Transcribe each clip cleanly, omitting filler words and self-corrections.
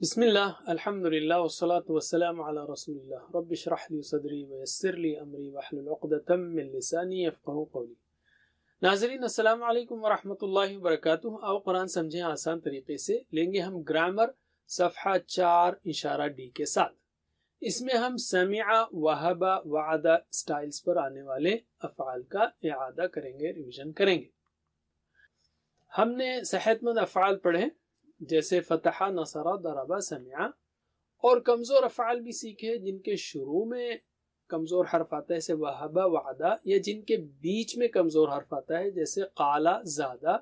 بسم اللہ الحمد للہ والصلاة والسلام علی رسول اللہ رب اشرح لی صدری ویسر لی امری واحلل عقدۃ من لسانی یفقہوا قولی۔ ناظرین السلام علیکم ورحمۃ اللہ وبرکاتہ۔ آؤ قرآن سمجھیں آسان طریقے سے۔ لیں گے ہم گرامر صفحہ 4 اشارہ ڈی کے ساتھ۔ اس میں ہم سمع، وہب، وعد سٹائلز پر آنے والے افعال کا اعادہ کریں گے، ریویژن کریں گے۔ ہم نے صحت مند افعال پڑھے جیسے فتح، نصر، ضرب، سمع، اور کمزور افعال بھی سیکھے جن کے شروع میں کمزور حرف آتا ہے جیسے وہب، وعدہ، یا جن کے بیچ میں کمزور حرف آتا ہے جیسے قال، زادہ،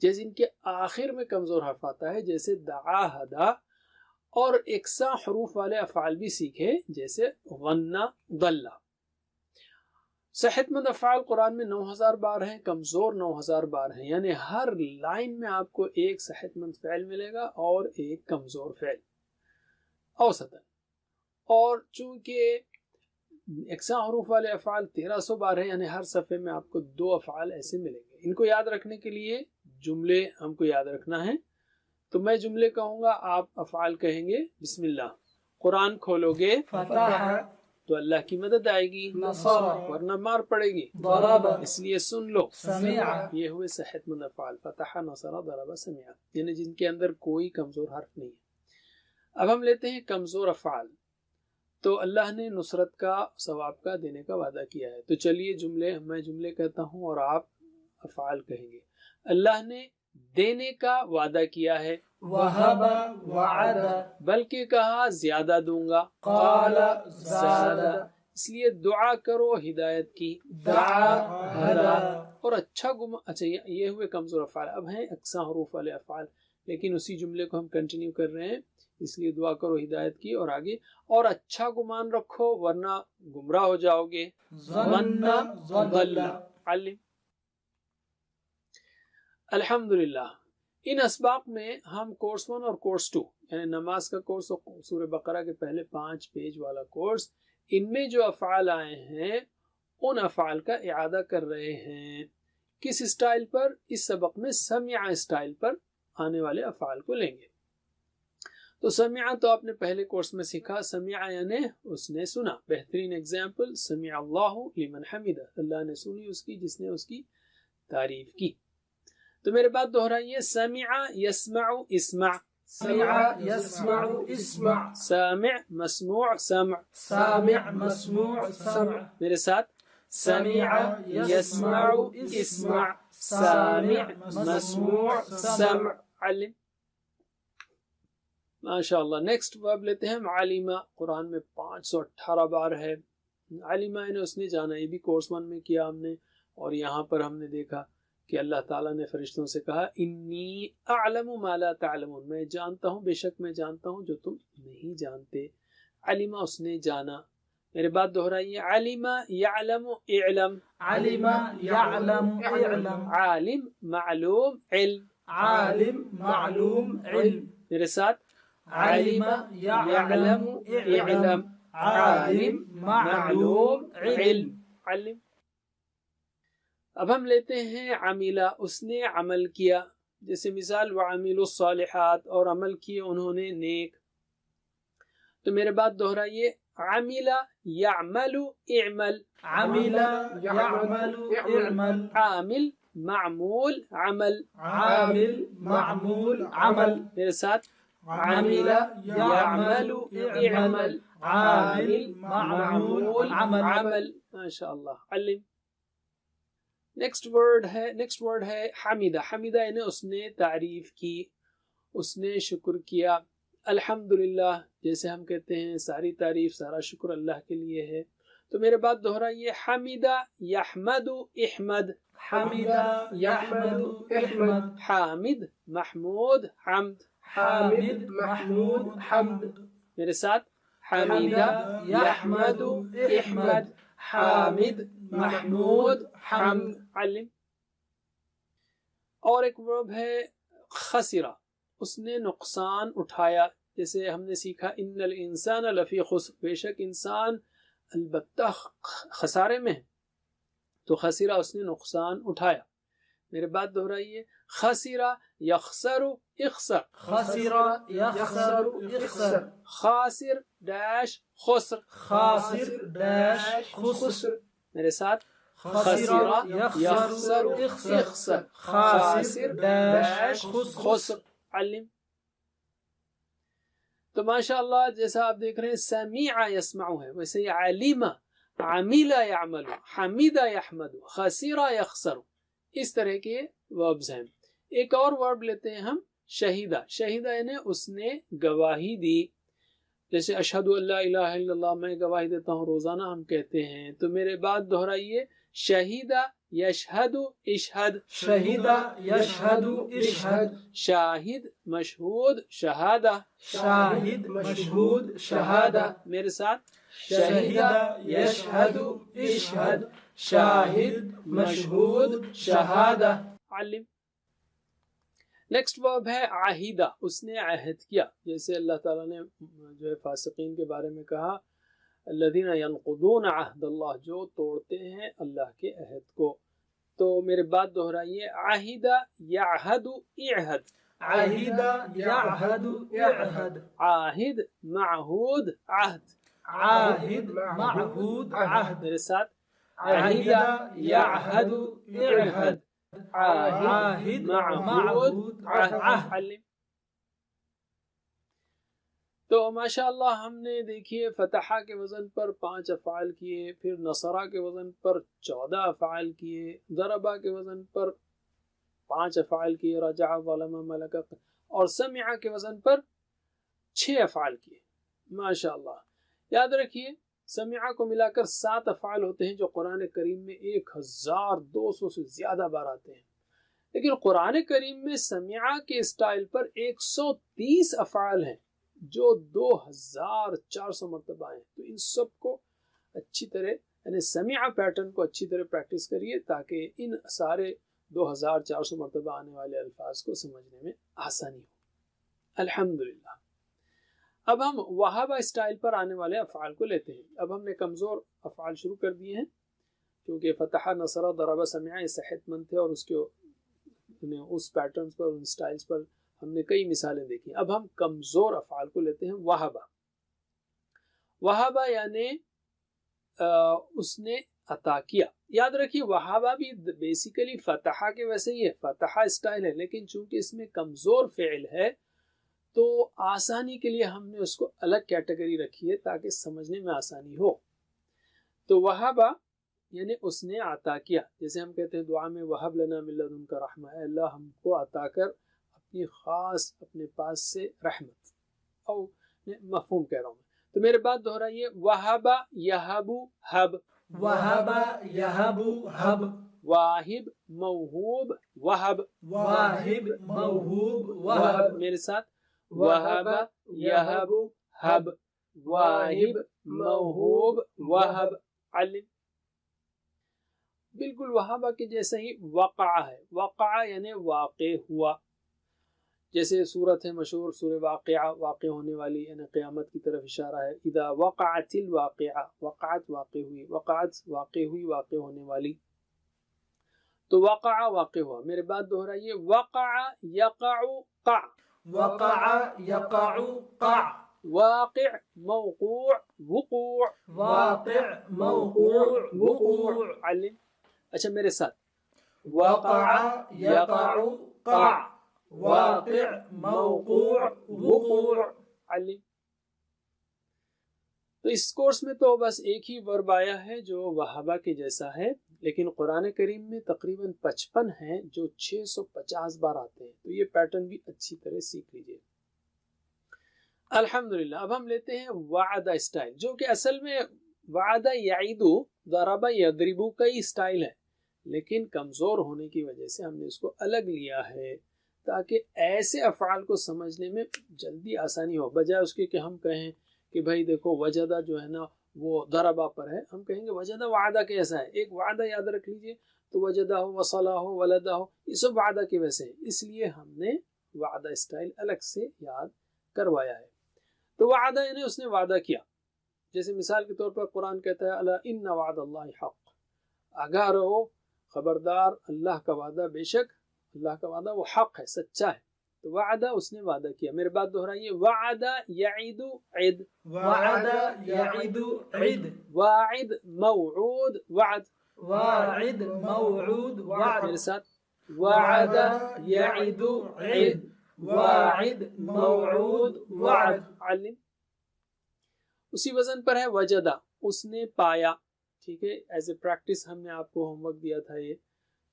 یا جن کے آخر میں کمزور حرف آتا ہے جیسے دعا، ہدا، اور یکساں حروف والے افعال بھی سیکھے جیسے غن، ضل۔ صحت مند افعال قرآن میں 9000 بار ہیں، کمزور 9000 بار ہیں، یعنی ہر لائن میں آپ کو ایک صحت مند فعل ملے گا اور ایک کمزور فعل اوسطاً۔ اور چونکہ یکساں حروف والے افعال 1300 بار ہیں، یعنی ہر صفحے میں آپ کو 2 افعال ایسے ملیں گے۔ ان کو یاد رکھنے کے لیے جملے ہم کو یاد رکھنا ہے، تو میں جملے کہوں گا، آپ افعال کہیں گے۔ بسم اللہ، قرآن کھولو گے فتح تو اللہ کی مدد آئے گی، نصر ورنہ مار پڑے گی، ضرب اس لیے سن لو۔ سمع یہ ہوئے صحت مند افعال، فتح، نصر، ضرب، سمع، یعنی جن کے اندر کوئی کمزور حرف نہیں ہے۔ اب ہم لیتے ہیں کمزور افعال۔ تو اللہ نے نصرت کا، ثواب کا، دینے کا وعدہ کیا ہے، تو چلیے میں جملے کہتا ہوں اور آپ افعال کہیں گے۔ اللہ نے دینے کا وعدہ کیا ہے، وہب وعد بلکہ کہا زیادہ دوں گا، قال زیادہ، زاد اس لیے دعا کرو ہدایت کی، دعا ہدا اور اچھا یہ ہوئے کمزور افعال۔ اب ہیں اقساں حروف والے افعال، لیکن اسی جملے کو ہم کنٹینیو کر رہے ہیں، اس لیے دعا کرو ہدایت کی، اور آگے اور اچھا گمان رکھو ورنہ گمراہ ہو جاؤ گے، ظن ضل علم۔ الحمدللہ، ان اسباق میں ہم کورس 1 اور کورس 2 یعنی نماز کا کورس اور سورہ بقرہ کے پہلے 5 پیج والا کورس، ان میں جو افعال آئے ہیں ان افعال کا اعادہ کر رہے ہیں۔ کس اسٹائل پر؟ اس سبق میں سمع اسٹائل پر آنے والے افعال کو لیں گے۔ تو سمع تو آپ نے پہلے کورس میں سیکھا، سمع یعنی اس نے سنا۔ بہترین اگزامپل، سمع اللہ لمن حمدہ، اللہ نے سنی اس کی جس نے اس کی تعریف کی۔ تو میرے بات دہرائیے، سمع یسمع اسمع، سمع يسمع اسمع، سامع مسموع سمع، سامع مسموع سمع، میرے ساتھ، سمع يسمع اسمع، سامع مسموع سمع، علم۔ ماشاء اللہ۔ نیکسٹ ورب لیتے ہیں ہم علمہ، قرآن میں 518 بار ہے۔ علمہ یعنی اس نے جانا، یہ بھی کورس 1 میں کیا ہم نے، اور یہاں پر ہم نے دیکھا کہ اللہ تعالیٰ نے فرشتوں سے کہا، انی اعلم ما لا تعلمون، میں جانتا ہوں، بے شک میں جانتا ہوں جو تم نہیں جانتے۔ علمہ اس نے جانا۔ میرے بات دہرائیے، علم یعلم اعلم، علم يعلم اعلم، عالم معلوم علم، عالم معلوم علم، میرے ساتھ، علم يعلم اعلم، عالم معلوم علم، علم۔ اب ہم لیتے ہیں عملہ، اس نے عمل کیا، جیسے مثال وعملوا الصالحات، اور عمل کیے انہوں نے نیک۔ تو میرے بات دہرائیے، عمل یعمل اعمل، عمل يعمل اعمل، عامل معمول عمل، عامل معمول عمل، میرے ساتھ، عمل يعمل اعمل، عامل معمول عمل، ماشاء اللہ، علم۔ نیکسٹ ورڈ ہے حمیدہ۔ حمیدہ یعنی اس نے تعریف کی، اس نے شکر کیا۔ الحمدللہ، جیسے ہم کہتے ہیں ساری تعریف، سارا شکر اللہ کے لیے ہے۔ تو میرے بات دہرائیے، حمیدہ یحمد احمد، حمد يحمد احمد، حامد محمود حمد، حامد محمود حمد، میرے ساتھ، حمیدہ یحمد احمد، حامد محمود حمد، علم۔ اور ایک ورب ہے خسرہ، اس نے نقصان اٹھایا، جیسے ہم نے سیکھا ان الانسان لفی خسر، بے شک انسان البتہ خسارے میں ہے، تو خسرہ اس نے نقصان اٹھایا۔ میرے بات دہرائیے، خسرہ یخسر اخسر، خسر يخسر اخسر، خاسر ڈیش خسر، خاسر ڈیش خسر، میرے ساتھ خسر یخسر اخسر، اخسر، خاسر ڈیش خسر۔ علم۔ تو ماشاء اللہ جیسا آپ دیکھ رہے ہیں سمیع یسمع ہے، ویسے ہی علم، عمل یعمل، حمید یحمد، خسر یخسر، اس طرح کے وربز ہیں۔ ایک اور ورب لیتے ہیں ہم شہیدہ۔ شہیدہ یعنی اس نے گواہی دی، جیسے اشہد ان لا الہ الا اللہ، میں گواہی دیتا ہوں، روزانہ ہم کہتے ہیں۔ تو میرے بعد دہرائیے، شہیدہ یشہد اشہد، شہیدہ یشہد اشہد، شاہد مشہود شہادہ، شاہد مشہود شہادہ، میرے ساتھ شہیدہ یشہد اشہد، شاہد مشہود شہادہ۔ علم۔ نیکسٹ ورب ہے عہیدہ، اس نے عہد کیا، جیسے اللہ تعالیٰ نے جو ہے فاسقین کے بارے میں کہا الذین ینقضون عہد اللہ، جو توڑتے ہیں اللہ کے عہد کو۔ تو میرے بعد دہرائیے، عہدہ یعہد اعہد، عہدہ یعہد اعہد، عاہد معہود عہد، عاہد معہود عہد، میرے ساتھ عہدہ یعہد اعہد، عاہد معہود عہد۔ علم۔ تو ماشاء اللہ ہم نے دیکھیے فتحہ کے وزن پر 5 افعال کیے، پھر نصرہ کے وزن پر 14 افعال کیے، ضربہ کے وزن پر 5 افعال کیے، رجع، ظلم، ملک، اور سمع کے وزن پر 6 افعال کیے۔ ماشاء اللہ یاد رکھیے سمع کو ملا کر 7 افعال ہوتے ہیں، جو قرآن کریم میں 1200 سے زیادہ بار آتے ہیں، لیکن قرآن کریم میں سمع کے اسٹائل پر 130 افعال ہیں جو 2400 مرتبہ ہیں۔ تو ان سب کو اچھی طرح، یعنی سمع پیٹرن کو اچھی طرح پریکٹس کریے تاکہ ان سارے 2400 مرتبہ آنے والے الفاظ کو سمجھنے میں آسانی ہو۔ الحمدللہ۔ اب ہم وہابہ اسٹائل پر آنے والے افعال کو لیتے ہیں۔ اب ہم نے کمزور افعال شروع کر دیے ہیں، کیونکہ فتح، نصرہ، ضربہ، سمع یہ صحت مند تھے، اور اس پیٹرنز پر، ان اسٹائلز پر ہم نے کئی مثالیں دیکھی۔ اب ہم کمزور افعال کو لیتے ہیں، وہابہ۔ وہابہ یعنی اس نے عطا کیا۔ یاد رکھیے وہابہ بھی بیسیکلی فتحہ کے ویسے ہی ہے، فتحہ اسٹائل ہے، لیکن چونکہ اس میں کمزور فعل ہے تو آسانی کے لیے ہم نے اس کو الگ کیٹیگری رکھی ہے تاکہ سمجھنے میں آسانی ہو۔ تو وہابہ یعنی اس نے عطا کیا، جیسے ہم کہتے ہیں دعا میں وہب لنا من لدنک رحمہ، اے اللہ ہم کو عطا کر اپنی خاص اپنے پاس سے رحمت، او مفہوم کہہ رہا ہوں میں۔ تو میرے بات دہرائیے، وہبہ یہب ہب، وہبہ یہب ہب، واہب موہوب وہب، واہب موہوب وہب، میرے ساتھ وہبہ یہب ہب، واہب موہوب وہب۔ علم۔ بالکل وہابہ کے جیسا ہی وقع ہے، وقع یعنی واقع ہوا، جیسے صورت ہے مشہور سورہ واقعہ، واقع ہونے والی، یعنی قیامت کی طرف اشارہ ہے۔ اذا وقعت الواقعہ، وقعت واقع ہوئی، وقعت واقع ہوئی، واقع ہونے والی۔ تو وقع واقع ہوا۔ میرے بات دہرائیے، وقع یقع قع، وقع یقع قع، واقع موقوع وقوع، واقع موقوع وقوع۔ علم۔ اچھا میرے ساتھ، وقع یقع قع، واقع موقوع وقوع۔ علم۔ تو اس کورس میں تو بس ایک ہی ورب آیا ہے جو وہابہ کے جیسا ہے، لیکن قرآن کریم میں تقریباً 55 ہیں جو 650 بار آتے ہیں، تو یہ پیٹرن بھی اچھی طرح سیکھ لیجئے۔ الحمدللہ۔ اب ہم لیتے ہیں وعدہ اسٹائل، جو کہ اصل میں وعدہ یعیدو، ضربہ یضربو کئی اسٹائل ہے، لیکن کمزور ہونے کی وجہ سے ہم نے اس کو الگ لیا ہے تاکہ ایسے افعال کو سمجھنے میں جلدی آسانی ہو، بجائے اس کے کہ ہم کہیں کہ بھائی دیکھو وجدہ جو ہے نا وہ ضربہ پر ہے، ہم کہیں گے وجدہ وعدہ کیسا ہے۔ ایک وعدہ یاد رکھ لیجئے، تو وجدہ ہو، وصلہ ہو، ولدہ ہو، یہ سب وعدہ کے ویسے ہیں، اس لیے ہم نے وعدہ اسٹائل الگ سے یاد کروایا ہے۔ تو وعدہ یعنی اس نے وعدہ کیا، جیسے مثال کے طور پر قرآن کہتا ہے الا ان وعد اللہ حق، آگاہ رہو، خبردار، اللہ کا وعدہ بے شک اللہ کا وعدہ وہ حق ہے، سچا ہے. تو وعدہ اس نے وعدہ کیا. میرے بات دہرائیے، وعدہ یعید عد، وعد يعد عد، واعد موعود وعد. واعد موعود وعد، میرے ساتھ، وعد یعد عد، واعد موعود وعد. علم. اسی وزن پر ہے وجدہ، اس نے پایا. ٹھیک ہے، ایز اے پریکٹس ہم نے آپ کو ہوم ورک دیا تھا، یہ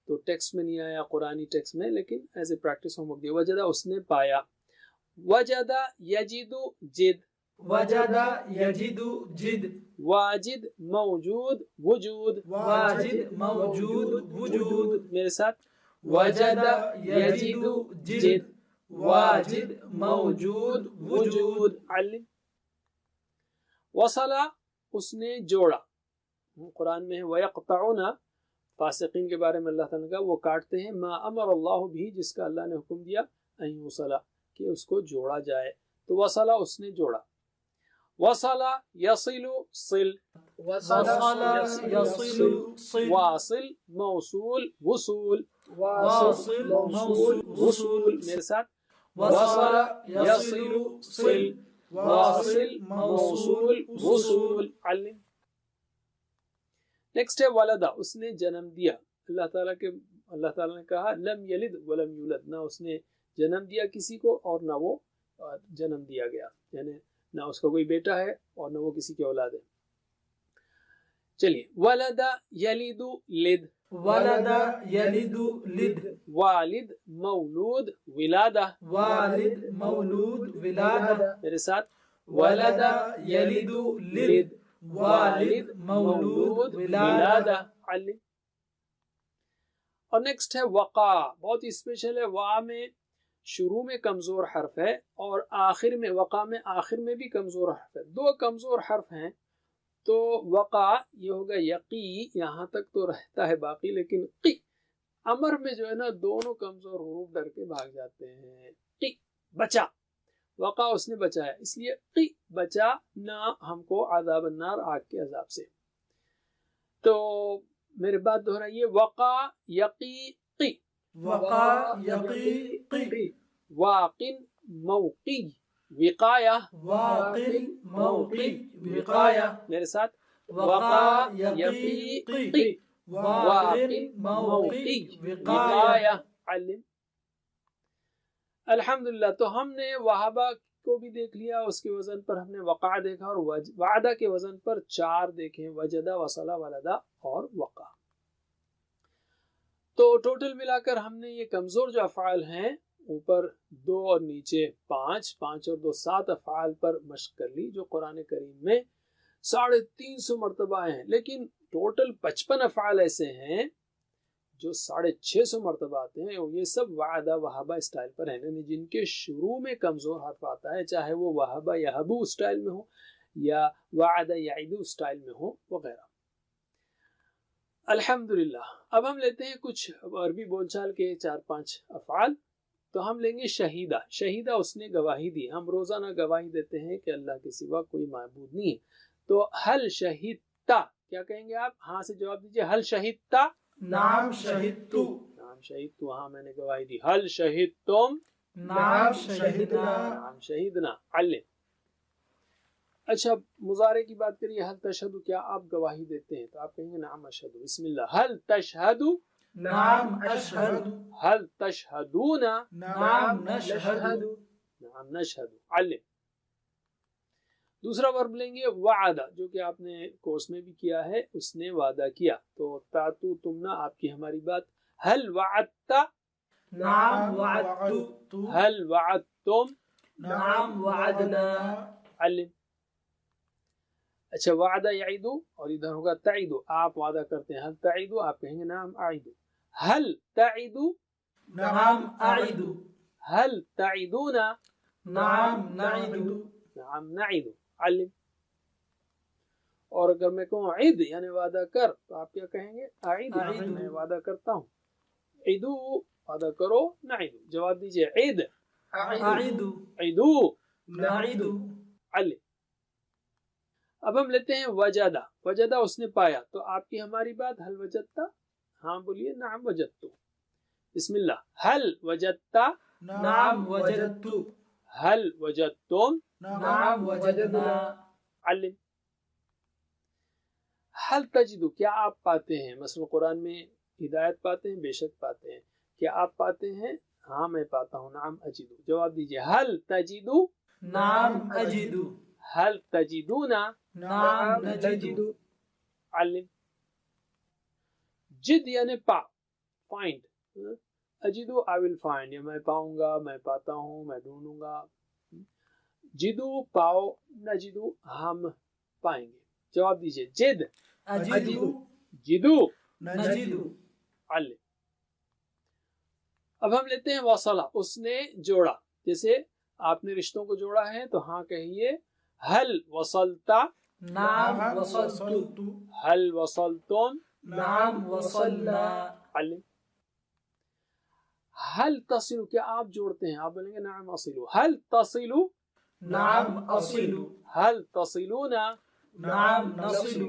تو ٹیکسٹ میں نہیں آیا قرآنی ٹیکسٹ میں، لیکن as a practice home work دیا. وجدہ اس نے پایا. وجدہ یجد جد، وجد يجد جد، واجد موجود وجود. واجد موجود وجود. میرے ساتھ، وجد يجد جد، واجد موجود وجود. علم. وصلہ اس نے جوڑا. قرآن میں ہے وَيَقْطَعُونَ، فاسقین کے بارے میں اللہ تعالیٰ نے کہا وہ کاٹتے ہیں، ما امر اللہ بھی، جس کا اللہ نے حکم دیا، ان یوصلہ، کہ اس کو جوڑا جائے. تو وصلہ اس نے جوڑا. وصلہ یصل صل، وصل يصل صل، واصل موصول وصول. واصل موصول وصول. میرے ساتھ، وصل يصل صل، واصل موصول وصول. علم. نیکسٹ ہے ولدہ، اس نے جنم دیا. اللہ تعالیٰ نے کہا لم یلد ولم یولد، نہ اس نے جنم دیا کسی کو اور نہ وہ جنم دیا گیا، یعنی نہ اس کا کوئی بیٹا ہے اور نہ وہ کسی کی اولاد ہے. چلیے، ولدہ یلد لد، ولد يلد لد، والد مولود ولادہ. والد مولود ولادہ. میرے ساتھ، ولد يلد لد، والد مولود ولادہ. علم. اور نیکسٹ ہے وقع، بہت ہی اسپیشل ہے. وا میں شروع میں کمزور حرف ہے اور آخر میں، وقع میں آخر میں بھی کمزور حرف ہے. دو کمزور حرف ہیں. تو وقع یہ ہوگا یقی، یہاں تک تو رہتا ہے باقی، لیکن قی امر میں جو ہے نا دونوں کمزور حروف ڈر کے بھاگ جاتے ہیں. قی بچا، وقع اس نے بچایا، اس لیے قی بچا نہ ہم کو عذاب النار، آگ کے عذاب سے. تو میرے بات دہرائیے، وقع یقی قی، وقع یقی قی، واقن موقی وقایہ. واقع موقع وقایہ. میرے ساتھ، وقع یقی قی، واقع موقع وقایہ. علم. الحمدللہ. تو ہم نے وہابہ کو بھی دیکھ لیا، اس کے وزن پر ہم نے وقع دیکھا، اور وعدہ کے وزن پر 4 دیکھیں، وجدہ، وصلہ، ولدہ اور وقع. تو ٹوٹل ملا کر ہم نے یہ کمزور جو افعال ہیں، اوپر 2 اور نیچے 5 اور 2 7 افعال پر مشق کر لی، جو قرآن کریم میں 350 مرتبہ آئے ہیں. لیکن ٹوٹل 55 افعال ایسے ہیں جو 650 مرتبہ آتے ہیں، اور یہ سب وعدہ وہابہ اسٹائل پر ہیں، یعنی جن کے شروع میں کمزور حرف آتا ہے، چاہے وہ وہابہ یہبو اسٹائل میں ہو یا وعدہ یعیدو اسٹائل میں ہو وغیرہ. الحمدللہ. اب ہم لیتے ہیں کچھ عربی بول چال کے 4-5 افعال. تو ہم لیں گے شہیدہ. شہیدہ اس نے گواہی دی. ہم روزانہ گواہی دیتے ہیں کہ اللہ کے سوا کوئی معبود نہیں ہے. تو حل شہیدتا، کیا کہیں گے آپ؟ ہاں سے جواب دیجئے. حل شہیدتا، نعم شہدتو، نعم شہیدتو، ہاں میں نے گواہی دی. حل شہیدتم، نعم شہدنا. نعم شہیدنا. علم. اچھا، مضارع کی بات کریے. حل تشہدو، کیا آپ گواہی دیتے ہیں؟ تو آپ کہیں گے نعم اشہدو. بسم اللہ. حل تشہدو، نعم اشہد. حل تشہدون، نعم نشہد. نعم نشہد. علم. دوسرا ورب لیں گے وعدہ، جو کہ آپ نے کورس میں بھی کیا ہے. اس نے وعدہ کیا. تو تاتو تمنا، آپ کی ہماری بات. حل وعدتا، نعم وعدت. حل وعدتم، نعم وعدنا. علم. اچھا، وعدہ یعیدو، اور ادھر ہوگا تعیدو. آپ وعدہ کرتے ہیں. حل تعیدو، آپ کہیں گے نعم اعیدو. حل تعیدو، نعم اعد. حل تعیدون، نعم نعد. نعم نعیدو. علم. اور اگر میں کہوں عید یعنی وعدہ کر، تو آپ کیا کہیں گے؟ اعید، اعید. میں وعدہ کرتا ہوں. عیدو، وعدہ کرو. نعیدو، جواب دیجئے. عید، اعد. عیدو. نعد. علم. اب ہم لیتے ہیں وجدہ. وجدہ اس نے پایا. تو آپ کی ہماری بات، حل وجدتا، ہاں بولیے. نعم وجدتو. بسم اللہ. هل وجدت نعم وجدت. هل وجدتم نعم وجدنا. علم. هل تجدو کیا آپ پاتے ہیں؟ مثلا قرآن میں ہدایت پاتے ہیں، بے شک پاتے ہیں. کیا آپ پاتے ہیں؟ ہاں میں پاتا ہوں. نعم اجدو. جواب دیجئے. هل تجدو نعم أجد. هل تجدون نعم نجد. علم. جد یعنی پا، فائنڈ. اجدو I will find، یا میں پاؤں گا، میں پاتا ہوں، میں ڈھونڈوں گا. جدو پاؤ، نجدو ہم پائیں گے. جواب دیجئے. جد أجد. جدو نجد. علم. اب ہم لیتے ہیں وصلہ، اس نے جوڑا. جیسے آپ نے رشتوں کو جوڑا ہے تو ہاں کہیے هل وصلت، نعم وصلت. هل وصلتم. نعم وصلنا. علم. هل تصل، کیا آپ جوڑتے ہیں؟ آپ بولیں گے نعم اصل. هل تصل، نعم أصل. هل تصلون. نعم نصل.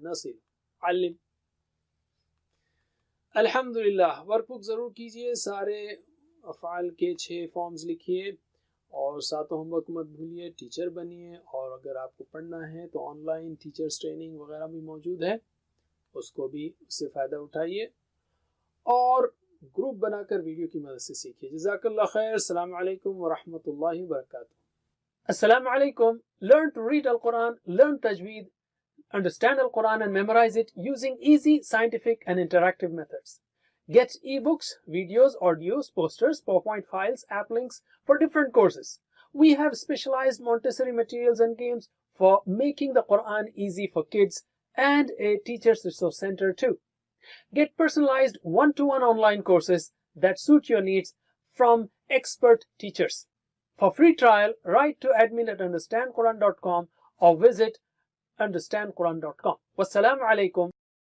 نصل. علم. الحمدللہ. ورک بک ضرور کیجئے، سارے افعال کے 6 فارمز لکھیے اور ساتوں ہوم ورک مت بھولیے. ٹیچر بنیے، اور اگر آپ کو پڑھنا ہے تو آن لائن ٹیچرز ٹریننگ وغیرہ بھی موجود ہے، اس کو بھی اس سے فائدہ اٹھائیے اور گروپ بنا کر ویڈیو کی مدد سے سیکھیے. جزاک اللہ خیر. السلام علیکم ورحمۃ اللہ وبرکاتہ. السلام علیکم. Learn to read Al-Quran, learn tajweed, understand Al-Quran and memorize it using easy, scientific and interactive methods. Get ebooks, videos, audios, posters, PowerPoint files, app links for different courses. We have specialized Montessori materials and games for making the Quran easy for kids and a teacher's resource center too. Get personalized one-to-one online courses that suit your needs from expert teachers. For free trial, write to admin@understandquran.com or visit understandquran.com. Wassalamu alaikum